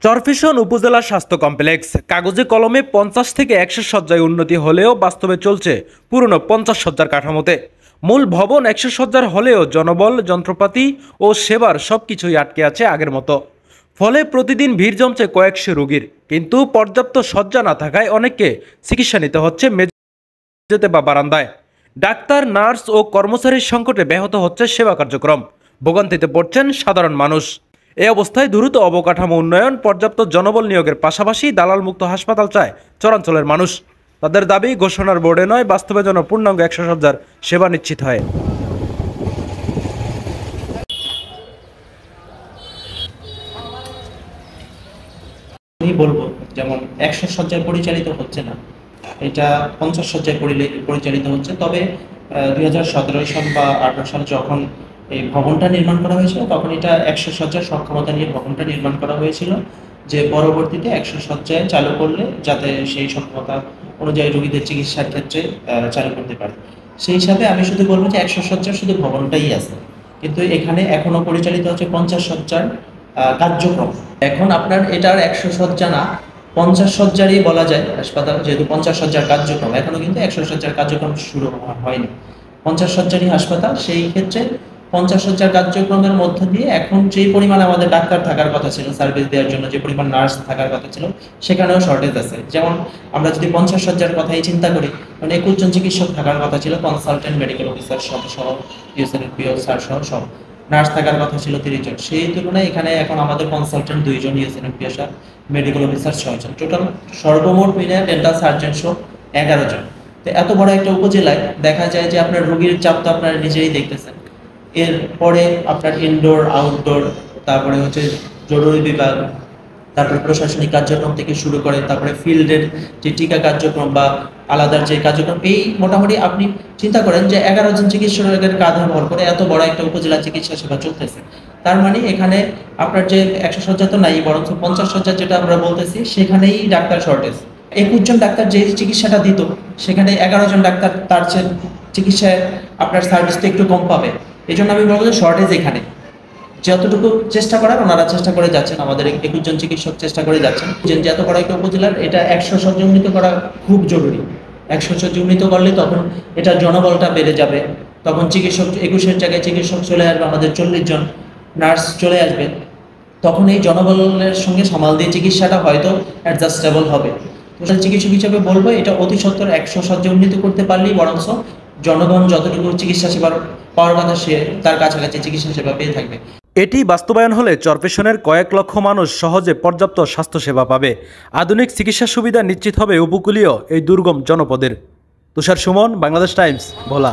চরফ্যাশন উপজেলা স্বাস্থ্য কমপ্লেক্স কাগজে কলমে 50 থেকে 100 শয্যায় উন্নতি হলেও বাস্তবে চলছে পুরনো 50 শয্যার কাঠামোতে। মূল ভবন 100 শয্যার হলেও জনবল, যন্ত্রপাতি ও সেবার সবকিছুই আটকে আছে আগের মতো। ফলে প্রতিদিন ভিড় জমছে কয়েকশো রোগীর, কিন্তু পর্যাপ্ত শয্যা না থাকায় অনেককে চিকিৎসা নিতে হচ্ছে মেঝেতে বা বারান্দায়। ডাক্তার, নার্স ও কর্মচারীর সংকটে ব্যাহত হচ্ছে সেবা কার্যক্রম, ভোগান্তিতে পড়ছেন সাধারণ মানুষ। এই অবস্থায় দ্রুত অবকাঠামো উন্নয়ন, পর্যাপ্ত জনবল নিয়োগের পাশাপাশি দালাল মুক্ত হাসপাতাল চায় চরাঞ্চলের মানুষ। তাদের দাবি ঘোষণার বোর্ডে নয়, বাস্তবে যেন পূর্ণাঙ্গ 100 শয্যার সেবা নিশ্চিত হয়। আমি বলবো যেমন 100 শয্যায় পরিচালিত হচ্ছে না, এটা 50 শয্যায় পরিচালিত হচ্ছে। তবে 2017 সাল বা 18 সাল যখন এই ভবনটা নির্মাণ করা হয়েছিল তখন এটা 100 শয্যার সক্ষমতা নিয়ে ভবনটা নির্মাণ করা হয়েছিল, যে পরবর্তীতে 100 শয্যায় চালু করলে যাতে সেই সক্ষমতা অনুযায়ী রোগীদের চিকিৎসার ক্ষেত্রে চালু করতে পারে। সেই হিসাবে আমি শুধু বলবো যে 100 শয্যার শুধু ভবনটাই আছে, কিন্তু এখানে এখনো পরিচালিত হচ্ছে 50 শয্যার কার্যক্রম। এখন আপনার এটার 100 শয্যা না, 50 শয্যারই বলা যায় হাসপাতাল, যেহেতু 50 শয্যার কার্যক্রম, এখনো কিন্তু 100 শয্যার কার্যক্রম শুরু হয়নি। 50 শয্যারই হাসপাতাল, সেই ক্ষেত্রে 50 শয্যার কার্যক্রমের মধ্য দিয়ে এখন যে পরিমাণ আমাদের ডাক্তার থাকার কথা ছিল সার্ভিস দেওয়ার জন্য, যে পরিমাণ নার্স থাকার কথা ছিল, সেখানেও শর্টেজ আছে। যেমন আমরা যদি 50 শয্যার কথাই চিন্তা করি, মানে 21 জন চিকিৎসক থাকার কথা ছিল, কনসালটেন্ট, মেডিকেল অফিসার সহ ইউএসএনপিও স্যার সহ নার্স থাকার কথা ছিল 30 জন। সেই তুলনায় এখানে এখন আমাদের কনসালটেন্ট 2 জন, ইউএসএনপিও স্যার, মেডিকেল অফিসার 6 জন, টোটাল সর্বমোট মিলে ডেন্টাল সার্জন সহ 11 জন। তো এত বড় একটা উপজেলায় দেখা যায় যে আপনার রোগীর চাপ তো আপনারা নিজেই দেখতেছেন। এরপরে আপনার ইনডোর, আউটডোর, তারপরে হচ্ছে জরুরি বিভাগ, তারপরে প্রশাসনিক কার্যক্রম থেকে শুরু করে তারপরে ফিল্ডের যে টিকা কার্যক্রম বা আলাদা যে কার্যক্রম, এই মোটামুটি আপনি চিন্তা করেন যে 11 জন চিকিৎসকের কাঁধে ভর করে এত বড় একটা উপজেলা চিকিৎসা সেবা চলতেছে। তার মানে এখানে আপনার যে 100 শয্যা তো নাই, বরং 50 শয্যা যেটা আমরা বলতেছি, সেখানেই ডাক্তার শর্টেজ। 21 জন ডাক্তার যে চিকিৎসাটা দিত, সেখানে 11 জন ডাক্তার তার চিকিৎসায় আপনার সার্ভিস তো একটু কম পাবে। এই জন্য আমি বলবো যে শর্টেজ এখানে যতটুকু চেষ্টা করার ওনারা চেষ্টা করে যাচ্ছেন, আমাদের 21 জন চিকিৎসক চেষ্টা করে যাচ্ছেন যে এত বড় একটা উপজেলার এটা 100 শয্যা উন্নীত করা খুব জরুরি। 100 শয্যা উন্নীত করলে তখন এটা জনবলটা বেড়ে যাবে, তখন চিকিৎসক 21-এর জায়গায় চিকিৎসক চলে আসবে, আমাদের 40 জন নার্স চলে আসবে, তখন এই জনবলের সঙ্গে সামাল দিয়ে চিকিৎসাটা হয়তো অ্যাডজাস্টেবল হবে। চিকিৎসক হিসেবে বলবো এটা অতি সত্বর 100 শয্যা উন্নীত করতে পারলেই বরঞ্চ জনগণ যতটুকু চিকিৎসা সেবার পাওয়ার কথা সে তার কাছাকাছি চিকিৎসা সেবা পেয়ে থাকবে। এটি বাস্তবায়ন হলে চরফ্যাশনের কয়েক লক্ষ মানুষ সহজে পর্যাপ্ত স্বাস্থ্যসেবা পাবে। আধুনিক চিকিৎসা সুবিধা নিশ্চিত হবে উপকূলীয় এই দুর্গম জনপদের। তুষার সুমন, বাংলাদেশ টাইমস, ভোলা।